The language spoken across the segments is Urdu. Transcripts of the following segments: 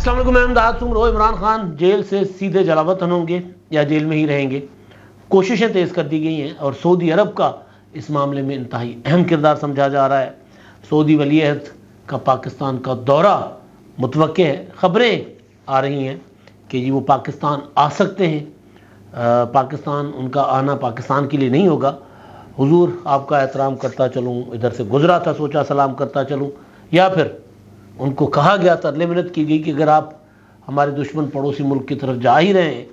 السلام علیکم، میں امداد سنگھ۔ عمران خان جیل سے سیدھے جلاوطن ہوں گے یا جیل میں ہی رہیں گے؟ کوششیں تیز کر دی گئی ہیں اور سعودی عرب کا اس معاملے میں انتہائی اہم کردار سمجھا جا رہا ہے۔ سعودی ولی عہد کا پاکستان کا دورہ متوقع ہے۔ خبریں آ رہی ہیں کہ وہ پاکستان آ سکتے ہیں۔ پاکستان، ان کا آنا پاکستان کے لیے نہیں ہوگا۔ حضور آپ کا احترام کرتا چلوں، ادھر سے گزرا تھا، سوچا سلام کرتا چلوں، یا پھر ان کو کہا گیا، ترلے منت کی گئی کہ اگر آپ ہمارے دشمن پڑوسی ملک کی طرف جا ہی رہے ہیں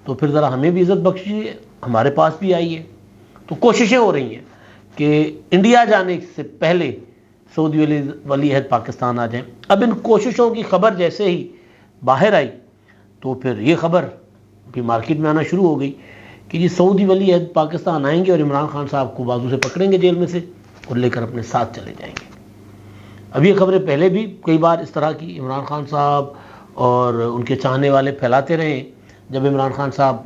تو پھر ذرا ہمیں بھی عزت بخشیے، ہمارے پاس بھی آئیے۔ تو کوششیں ہو رہی ہیں کہ انڈیا جانے سے پہلے سعودی ولی عہد پاکستان آ جائیں۔ اب ان کوششوں کی خبر جیسے ہی باہر آئی تو پھر یہ خبر بھی مارکیٹ میں آنا شروع ہو گئی کہ جی سعودی ولی عہد پاکستان آئیں گے اور عمران خان صاحب کو بازو سے پکڑیں گے جیل میں سے اور لے کر اپنے ساتھ چلے جائیں گے۔ اب یہ خبریں پہلے بھی کئی بار اس طرح کی عمران خان صاحب اور ان کے چاہنے والے پھیلاتے رہے، جب عمران خان صاحب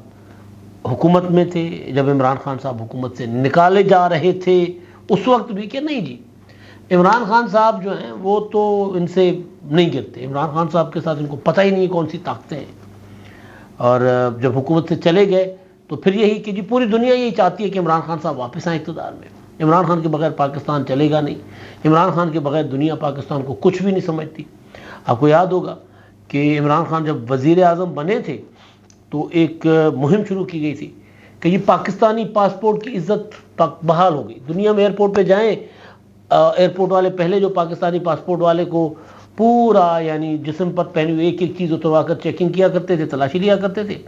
حکومت میں تھے، جب عمران خان صاحب حکومت سے نکالے جا رہے تھے، اس وقت بھی کہ نہیں جی عمران خان صاحب جو ہیں وہ تو ان سے نہیں گرتے، عمران خان صاحب کے ساتھ ان کو پتہ ہی نہیں کون سی طاقتیں ہیں۔ اور جب حکومت سے چلے گئے تو پھر یہی کہ جی پوری دنیا یہی چاہتی ہے کہ عمران خان صاحب واپس آئیں اقتدار میں۔ عمران خان کے بغیر پاکستان چلے گا نہیں، عمران خان کے بغیر دنیا پاکستان کو کچھ بھی نہیں سمجھتی۔ آپ کو یاد ہوگا کہ عمران خان جب وزیر اعظم بنے تھے تو ایک مہم شروع کی گئی تھی کہ یہ پاکستانی پاسپورٹ کی عزت بحال ہو گئی۔ دنیا میں ایئرپورٹ پہ جائیں، ایئرپورٹ والے پہلے جو پاکستانی پاسپورٹ والے کو پورا یعنی جسم پر پہنی ہوئی ایک ایک چیز اتروا کر چیکنگ کیا کرتے تھے، تلاشی لیا کرتے تھے،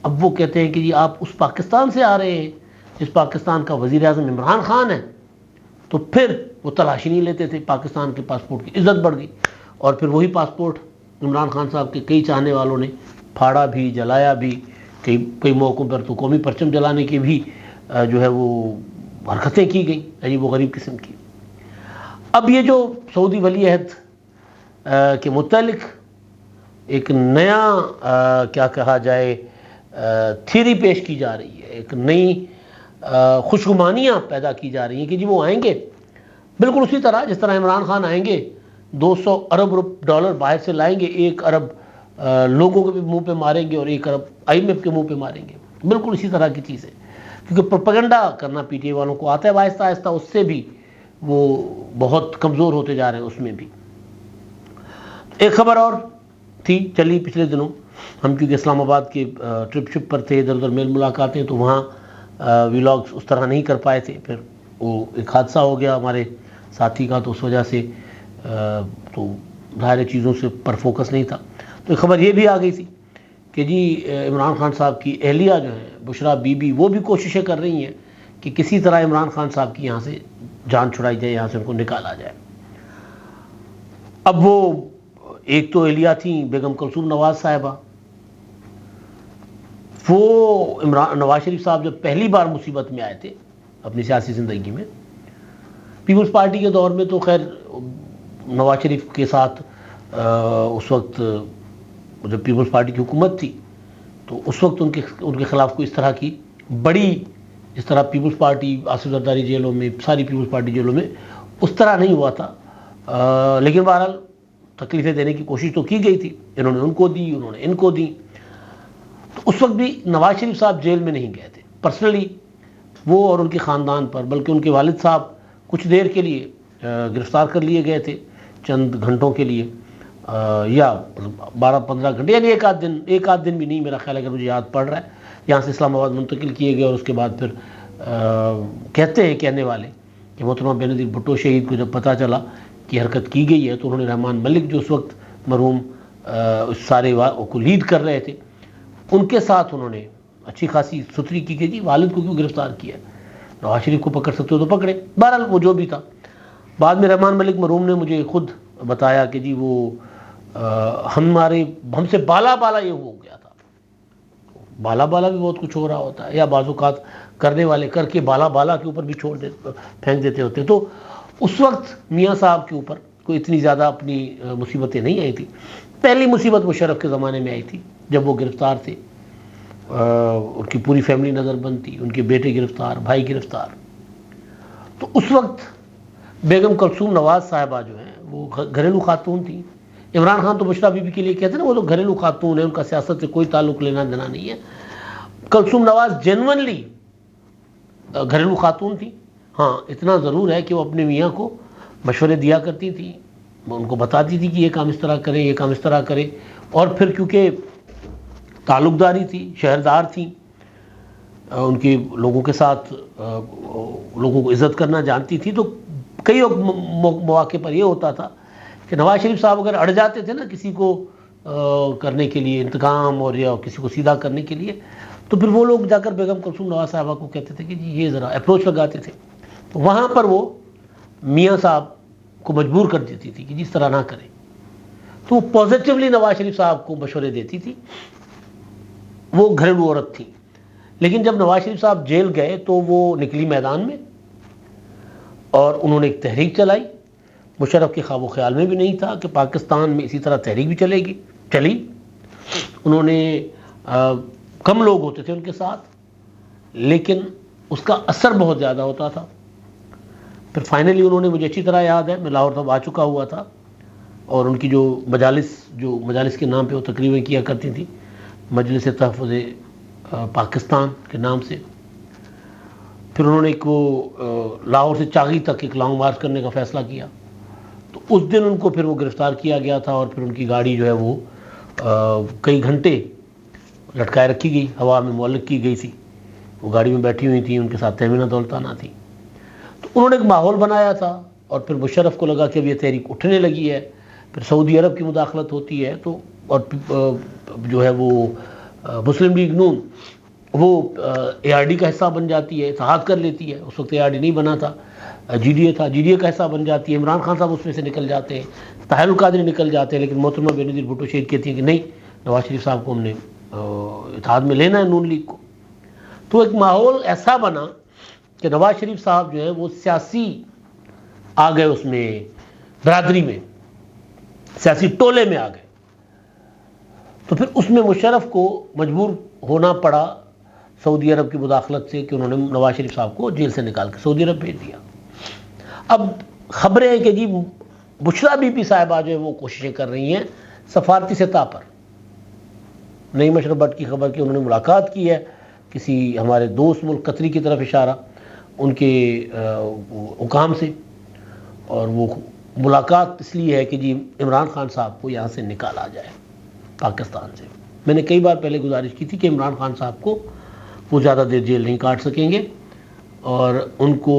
اب وہ کہتے ہیں کہ جی آپ اس پاکستان سے آ رہے ہیں جس پاکستان کا وزیر اعظم عمران خان ہے، تو پھر وہ تلاشی نہیں لیتے تھے۔ پاکستان کے پاسپورٹ کی عزت بڑھ گئی اور پھر وہی پاسپورٹ عمران خان صاحب کے کئی چاہنے والوں نے پھاڑا بھی، جلایا بھی، کئی موقعوں پر تو قومی پرچم جلانے کی بھی جو ہے وہ حرکتیں کی گئیں عجیب و غریب قسم کی۔ اب یہ جو سعودی ولی عہد کے متعلق ایک نیا کیا کہا جائے تھیوری پیش کی جا رہی ہے، ایک نئی خوشگمانیاں پیدا کی جا رہی ہیں کہ جی وہ آئیں گے بالکل اسی طرح جس طرح عمران خان آئیں گے، 200 ارب ڈالر باہر سے لائیں گے، 1 ارب لوگوں کے منہ پہ ماریں گے اور 1 ارب IMF کے منہ پہ ماریں گے، بالکل اسی طرح کی چیز ہے۔ کیونکہ پروپیگنڈا کرنا پی ٹی آئی والوں کو آتا ہے، آہستہ آہستہ اس سے بھی وہ بہت کمزور ہوتے جا رہے ہیں۔ اس میں بھی ایک خبر اور تھی چلی پچھلے دنوں، ہم کیونکہ اسلام آباد کے ٹرپ شپ پر تھے، ادھر ادھر میل ملاقاتیں، تو وہاں ولاگز اس طرح نہیں کر پائے تھے، پھر وہ ایک حادثہ ہو گیا ہمارے ساتھی کا، تو اس وجہ سے تو ظاہر چیزوں سے پر فوکس نہیں تھا۔ تو ایک خبر یہ بھی آ گئی تھی کہ جی عمران خان صاحب کی اہلیہ جو ہے بشرا بی بی، وہ بھی کوششیں کر رہی ہیں کہ کسی طرح عمران خان صاحب کی یہاں سے جان چھڑائی جائے، یہاں سے ان کو نکالا جائے۔ اب وہ ایک تو اہلیہ تھیں بیگم کلثوم نواز صاحبہ، وہ نواز شریف صاحب جب پہلی بار مصیبت میں آئے تھے اپنی سیاسی زندگی میں، پیپلز پارٹی کے دور میں تو خیر نواز شریف کے ساتھ اس وقت جب پیپلز پارٹی کی حکومت تھی تو اس وقت ان کے خلاف کوئی اس طرح کی بڑی، اس طرح پیپلز پارٹی آصف زرداری جیلوں میں، ساری پیپلز پارٹی جیلوں میں اس طرح نہیں ہوا تھا، لیکن بہرحال تکلیفیں دینے کی کوشش تو کی گئی تھی، انہوں نے ان کو دی، انہوں نے ان کو دی۔ تو اس وقت بھی نواز شریف صاحب جیل میں نہیں گئے تھے پرسنلی، وہ اور ان کے خاندان پر، بلکہ ان کے والد صاحب کچھ دیر کے لیے گرفتار کر لیے گئے تھے، چند گھنٹوں کے لیے، یا 12-15 گھنٹے، یعنی ایک آدھ دن بھی نہیں میرا خیال ہے، اگر مجھے یاد پڑ رہا ہے، یہاں سے اسلام آباد منتقل کیے گئے۔ اور اس کے بعد پھر کہتے ہیں کہنے والے کہ محترمہ بینظیر بھٹو شہید کو جب پتہ چلا کہ حرکت کی گئی ہے تو انہوں نے رحمان ملک جو اس وقت مرحوم اس سارے کو لیڈ کر رہے تھے، ان کے ساتھ انہوں نے اچھی خاصی ستری کی کہ جی والد کو کیوں گرفتار کیا، نواز شریف کو پکڑ سکتے ہو تو پکڑے۔ بہرحال وہ جو بھی تھا، بعد میں رحمان ملک مرحوم نے مجھے خود بتایا کہ جی وہ ہم سے بالا یہ ہو گیا تھا، بالا بھی بہت کچھ ہو رہا ہوتا ہے، یا بعض اوقات کرنے والے کر کے بالا کے اوپر بھی پھینک دیتے ہوتے۔ تو اس وقت میاں صاحب کے اوپر کوئی اتنی زیادہ اپنی مصیبتیں نہیں آئی تھی۔ پہلی مصیبت مشرف کے زمانے میں آئی تھی جب وہ گرفتار تھے، ان کی پوری فیملی نظر بند تھی، ان کے بیٹے گرفتار، بھائی گرفتار۔ تو اس وقت بیگم کلثوم نواز صاحبہ جو ہیں وہ گھریلو خاتون تھیں، عمران خان تو بشرا بی بی کے لیے کہتے ہیں نا وہ تو گھریلو خاتون ہے، ان کا سیاست سے کوئی تعلق لینا دینا نہیں ہے. کلثوم نواز جینونلی گھریلو خاتون تھی. ہاں اتنا ضرور ہے کہ وہ اپنے میاں کو مشورے دیا کرتی تھی، ان کو بتاتی تھی کہ یہ کام اس طرح کریں، یہ کام اس طرح کریں. اور پھر کیونکہ تعلق داری تھی، شہردار تھیں، ان کے لوگوں کے ساتھ لوگوں کو عزت کرنا جانتی تھی، تو کئی مواقع پر یہ ہوتا تھا کہ نواز شریف صاحب اگر اڑ جاتے تھے نا کسی کو کرنے کے لیے انتقام اور یا کسی کو سیدھا کرنے کے لیے، تو پھر وہ لوگ جا کر بیگم کلثوم نواز صاحبہ کو کہتے تھے کہ جی یہ ذرا اپروچ لگاتے تھے. تو وہاں پر وہ میاں صاحب کو مجبور کر دیتی تھی کہ جس طرح نہ کریں. تو وہ پازیٹیولی نواز شریف صاحب کو مشورے دیتی تھی. وہ گھریلو عورت تھی. لیکن جب نواز شریف صاحب جیل گئے تو وہ نکلی میدان میں اور انہوں نے ایک تحریک چلائی. مشرف کے خواب و خیال میں بھی نہیں تھا کہ پاکستان میں اسی طرح تحریک بھی چلی. انہوں نے کم لوگ ہوتے تھے ان کے ساتھ، لیکن اس کا اثر بہت زیادہ ہوتا تھا. پھر فائنلی انہوں نے، مجھے اچھی طرح یاد ہے، میں لاہور تب آ چکا ہوا تھا، اور ان کی جو مجالس کے نام پہ وہ تقریباً کیا کرتی تھی، مجلس تحفظ پاکستان کے نام سے، پھر انہوں نے ایک وہ لاہور سے چاغی تک ایک لانگ مارچ کرنے کا فیصلہ کیا. تو اس دن ان کو پھر وہ گرفتار کیا گیا تھا، اور پھر ان کی گاڑی جو ہے وہ کئی گھنٹے لٹکائے رکھی گئی، ہوا میں معلق کی گئی تھی. وہ گاڑی میں بیٹھی ہوئی تھیں، ان کے ساتھ تہمینہ دولتانہ تھی. تو انہوں نے ایک ماحول بنایا تھا، اور پھر مشرف کو لگا کہ اب یہ تحریک اٹھنے لگی ہے. پھر سعودی عرب کی مداخلت ہوتی ہے، تو اور جو ہے وہ مسلم لیگ نون وہ اے آر ڈی کا حصہ بن جاتی ہے، اتحاد کر لیتی ہے. اس وقت اے آر ڈی نہیں بنا تھا، جی ڈی اے تھا، جی ڈی اے کا حصہ بن جاتی ہے. عمران خان صاحب اس میں سے نکل جاتے ہیں، طاہر القادری نکل جاتے ہیں، لیکن محترمہ بینظیر بھٹو شہید کہتی ہیں کہ نہیں، نواز شریف صاحب کو ہم نے اتحاد میں لینا ہے نون لیگ کو. تو ایک ماحول ایسا بنا کہ نواز شریف صاحب جو ہے وہ سیاسی آ گئے، اس میں برادری میں، سیاسی ٹولے میں آ گئے. تو پھر اس میں مشرف کو مجبور ہونا پڑا سعودی عرب کی مداخلت سے کہ انہوں نے نواز شریف صاحب کو جیل سے نکال کے سعودی عرب بھیج دیا. اب خبریں ہیں کہ جی بشرا بی بی صاحبہ جو ہے وہ کوششیں کر رہی ہیں سفارتی سطح پر. نئی مشرف بٹ کی خبر کہ انہوں نے ملاقات کی ہے کسی ہمارے دوست ملک قطری کی طرف اشارہ ان کے حکام سے، اور وہ ملاقات اس لیے ہے کہ جی عمران خان صاحب کو یہاں سے نکالا جائے پاکستان سے. میں نے کئی بار پہلے گزارش کی تھی کہ عمران خان صاحب کو وہ زیادہ دیر جیل نہیں کاٹ سکیں گے، اور ان کو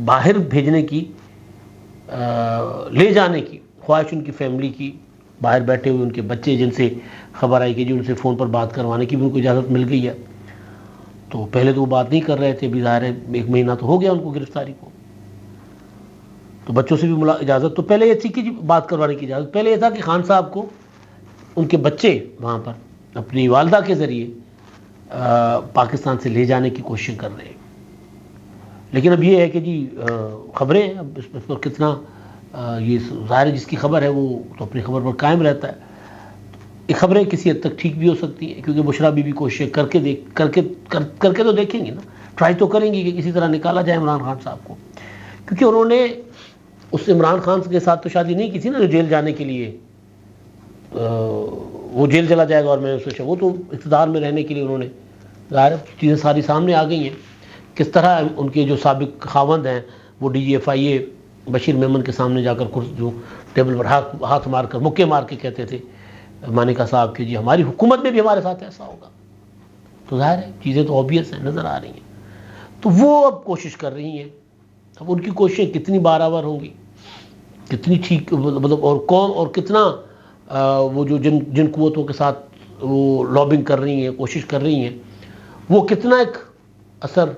باہر بھیجنے کی لے جانے کی خواہش ان کی فیملی کی، باہر بیٹھے ہوئے ان کے بچے جن سے خبر آئی کہ جی ان سے فون پر بات کروانے کی بھی ان کو اجازت مل گئی ہے. تو پہلے تو وہ بات نہیں کر رہے تھے، ابھی ظاہر ہے 1 مہینہ تو ہو گیا ان کو گرفتاری کو. تو بچوں سے بھی اجازت تو پہلے یہ تھی کہ جی بات کروانے کی اجازت. پہلے یہ تھا کہ خان صاحب کو ان کے بچے وہاں پر اپنی والدہ کے ذریعے پاکستان سے لے جانے کی کوشش کر رہے ہیں. لیکن اب یہ ہے کہ جی خبریں ہیں، اب اس پر کتنا یہ ظاہر جس کی خبر ہے وہ تو اپنی خبر پر قائم رہتا ہے. یہ خبریں کسی حد تک ٹھیک بھی ہو سکتی ہیں، کیونکہ بشرا بی بی کوششیں کر کے تو دیکھیں گی نا، ٹرائی تو کریں گی کہ کسی طرح نکالا جائے عمران خان صاحب کو. کیونکہ انہوں نے اس عمران خان کے ساتھ تو شادی نہیں کی تھی نا جو جیل جانے کے لیے وہ جیل چلا جائے گا، اور میں نے سوچا وہ تو اقتدار میں رہنے کے لیے انہوں نے، ظاہر چیزیں ساری سامنے آ گئی ہیں کس طرح ان کے جو سابق خاوند ہیں وہ ڈی جی ایف آئی اے بشیر میمن کے سامنے جا کر جو ٹیبل پر ہاتھ مار کر مکے مار کے کہتے تھے مانیکا صاحب کہ جی ہماری حکومت میں بھی ہمارے ساتھ ایسا ہوگا. تو ظاہر ہے چیزیں تو آبویس ہیں، نظر آ رہی ہیں. تو وہ اب کوشش کر رہی ہیں. اب ان کی کوششیں کتنی بارآور ہوں گی، کتنی ٹھیک مطلب، اور کون اور کتنا وہ جو جن قوتوں کے ساتھ وہ لابنگ کر رہی ہیں، کوشش کر رہی ہیں، وہ کتنا ایک اثر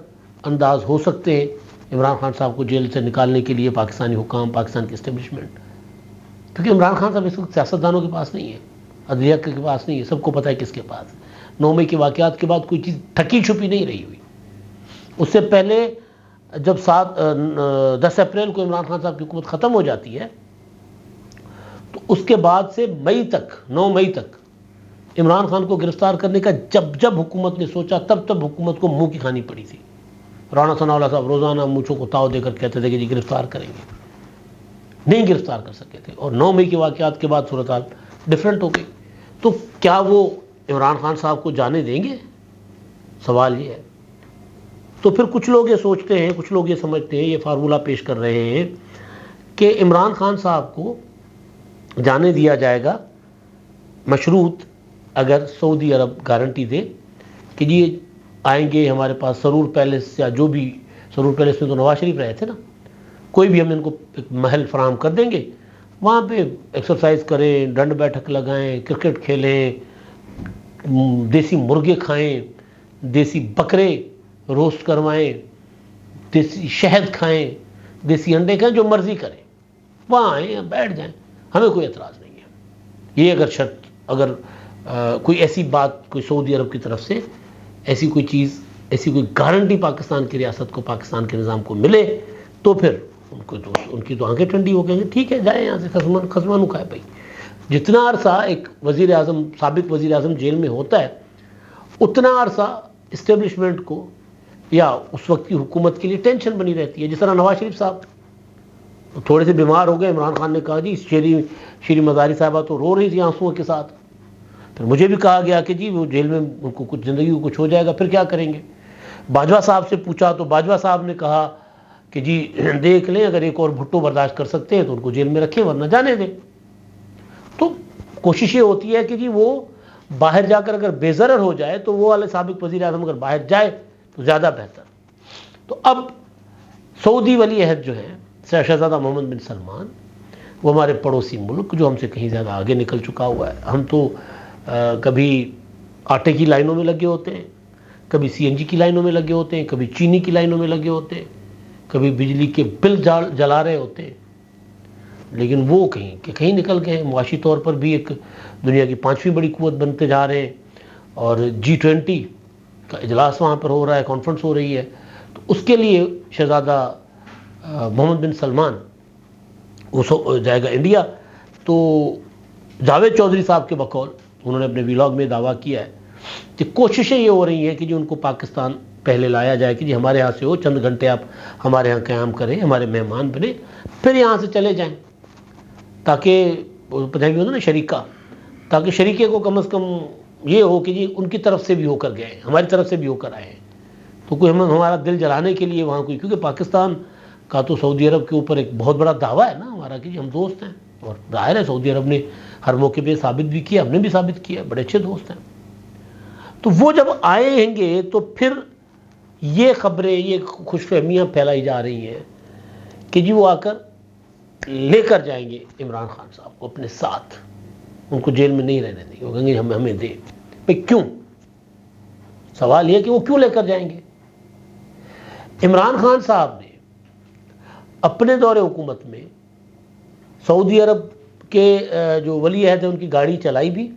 انداز ہو سکتے ہیں عمران خان صاحب کو جیل سے نکالنے کے لیے پاکستانی حکام، پاکستان کی اسٹیبلشمنٹ. کیونکہ عمران خان صاحب اس وقت سیاستدانوں کے پاس نہیں ہے، عدلیہ کے پاس نہیں ہے، سب کو پتہ ہے کس کے پاس. 9 مئی کے واقعات کے بعد کوئی چیز ٹھکی چھپی نہیں رہی ہوئی. اس سے پہلے جب 10 اپریل کو عمران خان صاحب کی حکومت ختم ہو جاتی ہے، تو اس کے بعد سے 9 مئی تک عمران خان کو گرفتار کرنے کا جب حکومت نے سوچا تب حکومت کو منہ کی کھانی پڑی تھی. رانا ثناء اللہ صاحب روزانہ مونچھوں کو تاؤ دے کر کہتے تھے کہ جی گرفتار کریں گے. نہیں گرفتار کر سکے تھے، اور 9 مئی کے واقعات کے بعد صورتحال ڈفرینٹ ہو گئی. تو کیا وہ عمران خان صاحب کو جانے دیں گے؟ سوال یہ ہے. تو پھر کچھ لوگ یہ سوچتے ہیں، کچھ لوگ یہ سمجھتے ہیں، یہ فارمولہ پیش کر رہے ہیں کہ عمران خان صاحب کو جانے دیا جائے گا مشروط اگر سعودی عرب گارنٹی دے کہ جی آئیں گے ہمارے پاس سرور پیلس، یا جو بھی سرور پیلس میں تو نواز شریف رہے تھے نا، کوئی بھی ہم ان کو ایک محل فراہم کر دیں گے، وہاں پہ ایکسرسائز کریں، ڈنڈ بیٹھک لگائیں، کرکٹ کھیلیں، دیسی مرغے کھائیں، دیسی بکرے روسٹ کروائیں، دیسی شہد کھائیں، دیسی انڈے کھائیں، جو مرضی کریں، وہاں آئیں، بیٹھ جائیں، ہمیں کوئی اعتراض نہیں ہے. یہ اگر شرط، اگر کوئی ایسی بات کوئی سعودی عرب کی طرف سے ایسی کوئی چیز، ایسی کوئی گارنٹی پاکستان کی ریاست کو، پاکستان کے نظام کو ملے، تو پھر ان کی تو آنکھیں ٹھنڈی ہو گئی، ٹھیک ہے جائیں یہاں سے، خزمان کھائے بھائی. جتنا عرصہ ایک وزیر اعظم، سابق وزیر اعظم جیل میں ہوتا ہے، اتنا عرصہ اسٹیبلشمنٹ کو یا اس وقت کی حکومت کے لیے ٹینشن بنی رہتی ہے. جس طرح نواز شریف صاحب تھوڑے سے بیمار ہو گئے، عمران خان نے کہا جی شیریں مزاری صاحبہ تو رو رہی تھی آنسوؤں کے ساتھ، پھر مجھے بھی کہا گیا کہ جی وہ جیل میں ان کو کچھ زندگی کو کچھ ہو جائے گا، پھر کیا کریں گے. باجوہ صاحب سے پوچھا تو باجوہ صاحب نے کہا کہ جی دیکھ لیں، اگر ایک اور بھٹو برداشت کر سکتے ہیں تو ان کو جیل میں رکھیں، ورنہ جانے دیں. تو کوشش یہ ہوتی ہے کہ جی وہ باہر جا کر اگر بے ضرر ہو جائے تو وہ والے سابق وزیر اعظم اگر باہر جائے تو زیادہ بہتر. تو اب سعودی ولی عہد جو ہیں شہزادہ محمد بن سلمان، وہ ہمارے پڑوسی ملک جو ہم سے کہیں زیادہ آگے نکل چکا ہوا ہے. ہم تو کبھی آٹے کی لائنوں میں لگے ہوتے ہیں، کبھی سی این جی کی لائنوں میں لگے ہوتے ہیں، کبھی چینی کی لائنوں میں لگے ہوتے ہیں، کبھی بجلی کے بل جلا رہے ہوتے ہیں، لیکن وہ کہیں نکل گئے ہیں. معاشی طور پر بھی ایک دنیا کی 5ویں بڑی قوت بنتے جا رہے ہیں، اور G20 کا اجلاس وہاں پر ہو رہا ہے، کانفرنس ہو رہی ہے. تو اس کے لیے شہزادہ محمد بن سلمان وہ جائے گا انڈیا. تو جاوید چودھری صاحب کے بقول انہوں نے اپنے ویلاگ میں دعویٰ کیا ہے کہ کوششیں یہ ہو رہی ہیں کہ جی ان کو پاکستان پہلے لایا جائے کہ جی ہمارے ہاں سے ہو، چند گھنٹے آپ ہمارے ہاں قیام کریں، ہمارے مہمان بنیں، پھر یہاں سے چلے جائیں، تاکہ پتہ بھی ہوتا نا شریکہ، تاکہ شریکے کو کم از کم یہ ہو کہ جی ان کی طرف سے بھی ہو کر گئے، ہماری طرف سے بھی ہو کر آئے ہیں. تو کوئی ہمارا دل جلانے کے لیے وہاں کوئی، کیونکہ پاکستان کا تو سعودی عرب کے اوپر ایک بہت بڑا دعویٰ ہے نا ہمارا کہ جی ہم دوست ہیں، اور ظاہر ہے سعودی عرب نے ہر موقع پہ ثابت بھی کیا، ہم نے بھی ثابت کیا، بڑے اچھے دوست ہیں. تو وہ جب آئیں گے تو پھر یہ خبریں، یہ خوش فہمیاں پھیلائی جا رہی ہیں کہ جی وہ آ کر لے کر جائیں گے عمران خان صاحب کو اپنے ساتھ، ان کو جیل میں نہیں رہنے دیں گے، وہ کہیں گے ہمیں دیں. بھائی کیوں؟ سوال یہ کہ وہ کیوں لے کر جائیں گے. عمران خان صاحب نے اپنے دور حکومت میں سعودی عرب کے جو ولی عہد ہیں ان کی گاڑی چلائی بھی،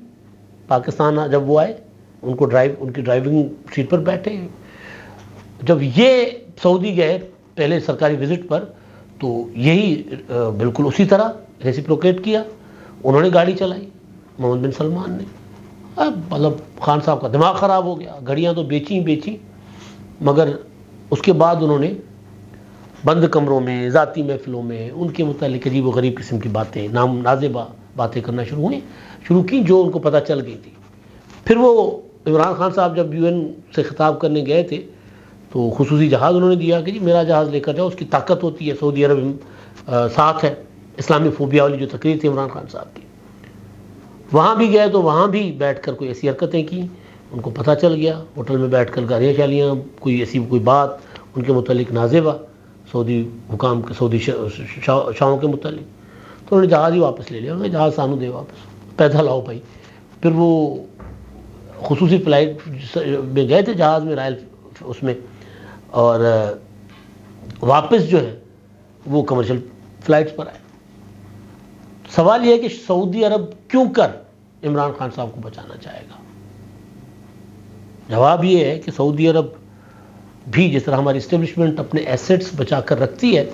پاکستان جب وہ آئے ان کی ڈرائیونگ سیٹ پر بیٹھے. جب یہ سعودی گئے پہلے سرکاری وزٹ پر تو یہی بالکل اسی طرح ریسیپروکیٹ کیا، انہوں نے گاڑی چلائی محمد بن سلمان نے. اب مطلب خان صاحب کا دماغ خراب ہو گیا، گھڑیاں تو بیچی، مگر اس کے بعد انہوں نے بند کمروں میں، ذاتی محفلوں میں ان کے متعلق عجیب و غریب قسم کی باتیں، نازیبا باتیں کرنا شروع کی جو ان کو پتہ چل گئی تھی. پھر وہ عمران خان صاحب جب UN سے خطاب کرنے گئے تھے تو خصوصی جہاز انہوں نے دیا کہ جی میرا جہاز لے کر جاؤ، اس کی طاقت ہوتی ہے، سعودی عرب ساتھ ہے. اسلامی فوبیا والی جو تقریر تھی عمران خان صاحب کی، وہاں بھی گئے تو وہاں بھی بیٹھ کر کوئی ایسی حرکتیں کی، ان کو پتہ چل گیا، ہوٹل میں بیٹھ کر گالیاں شالیاں، کوئی بات ان کے متعلق نازیبا سعودی حکام کے، سعودی شاہوں کے متعلق. تو انہوں نے جہاز ہی واپس لے لیا، انہوں نے جہاز سانو دے واپس، پیدل آؤ بھائی. پھر وہ خصوصی فلائٹ میں گئے تھے جہاز میں، رائل اس میں، اور واپس جو ہے وہ کمرشل فلائٹس پر آئے. سوال یہ ہے کہ سعودی عرب کیوں کر عمران خان صاحب کو بچانا چاہے گا؟ جواب یہ ہے کہ سعودی عرب بھی جس طرح ہماری اسٹیبلشمنٹ اپنے ایسٹس بچا کر رکھتی ہے،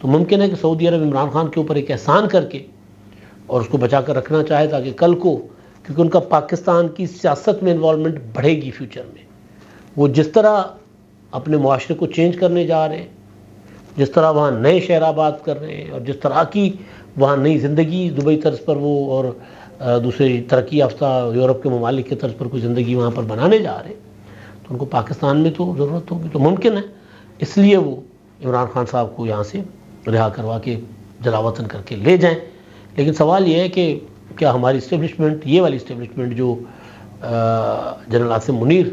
تو ممکن ہے کہ سعودی عرب عمران خان کے اوپر ایک احسان کر کے اور اس کو بچا کر رکھنا چاہے، تاکہ کل کو، کیونکہ ان کا پاکستان کی سیاست میں انوالومنٹ بڑھے گی فیوچر میں، وہ جس طرح اپنے معاشرے کو چینج کرنے جا رہے ہیں، جس طرح وہاں نئے شہر آباد کر رہے ہیں اور جس طرح کی وہاں نئی زندگی دبئی طرز پر وہ اور دوسرے ترقی یافتہ یورپ کے ممالک کے طرز پر کوئی زندگی وہاں پر بنانے جا رہے ہیں، تو ان کو پاکستان میں تو ضرورت ہوگی، تو ممکن ہے اس لیے وہ عمران خان صاحب کو یہاں سے رہا کروا کے جلاوطن کر کے لے جائیں۔ لیکن سوال یہ ہے کہ کیا ہماری اسٹیبلشمنٹ، یہ والی اسٹیبلشمنٹ جو جنرل عاصم منیر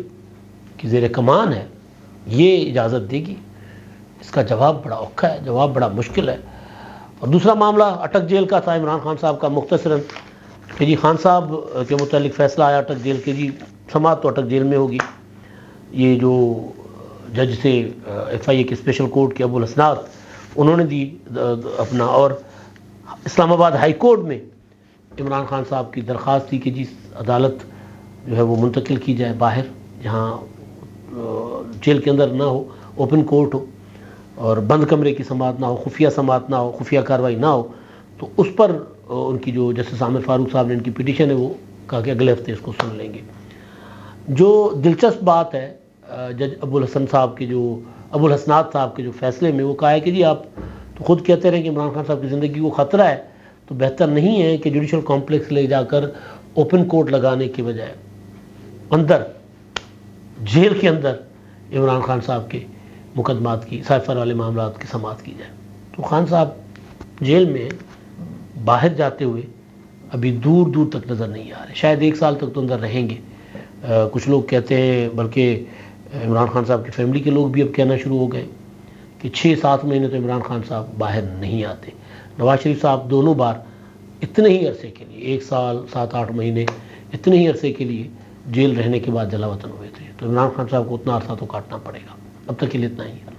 کی زیر کمان ہے، یہ اجازت دے گی؟ اس کا جواب بڑا اوکھا ہے، جواب بڑا مشکل ہے۔ اور دوسرا معاملہ اٹک جیل کا تھا عمران خان صاحب کا، مختصراً کہ جی خان صاحب کے متعلق فیصلہ آیا اٹک جیل کے، جی سماعت تو اٹک جیل میں ہوگی۔ یہ جو جج سے ایف آئی اے کے اسپیشل کورٹ کے ابو الحسنات، انہوں نے دی اپنا، اور اسلام آباد ہائی کورٹ میں عمران خان صاحب کی درخواست تھی کہ جی عدالت جو ہے وہ منتقل کی جائے باہر، جہاں جیل کے اندر نہ ہو، اوپن کورٹ ہو اور بند کمرے کی سماعت نہ ہو، خفیہ سماعت نہ ہو، خفیہ کارروائی نہ ہو۔ تو اس پر ان کی جو جسٹس عامر فاروق صاحب نے ان کی پٹیشن ہے، وہ کہا کہ اگلے ہفتے اس کو سن لیں گے۔ جو دلچسپ بات ہے جج ابو الحسنات صاحب کے جو فیصلے میں، وہ کہا ہے کہ جی آپ تو خود کہتے رہے کہ عمران خان صاحب کی زندگی کو خطرہ ہے، تو بہتر نہیں ہے کہ جوڈیشل کمپلیکس لے جا کر اوپن کورٹ لگانے کے بجائے اندر جیل کے اندر عمران خان صاحب کے مقدمات کی، سائفر والے معاملات کی سماعت کی جائے۔ تو خان صاحب جیل میں باہر جاتے ہوئے ابھی دور دور تک نظر نہیں آ رہے، شاید 1 سال تک تو اندر رہیں گے۔ کچھ لوگ کہتے ہیں، بلکہ عمران خان صاحب کی فیملی کے لوگ بھی اب کہنا شروع ہو گئے کہ 6-7 مہینے تو عمران خان صاحب باہر نہیں آتے۔ نواز شریف صاحب دونوں بار اتنے ہی عرصے کے لیے، 1 سال 7-8 مہینے، اتنے ہی عرصے کے لیے جیل رہنے کے بعد جلا وطن ہوئے تھے، تو عمران خان صاحب کو اتنا عرصہ تو کاٹنا پڑے گا۔ اب تک کے لیے اتنا ہی ہے۔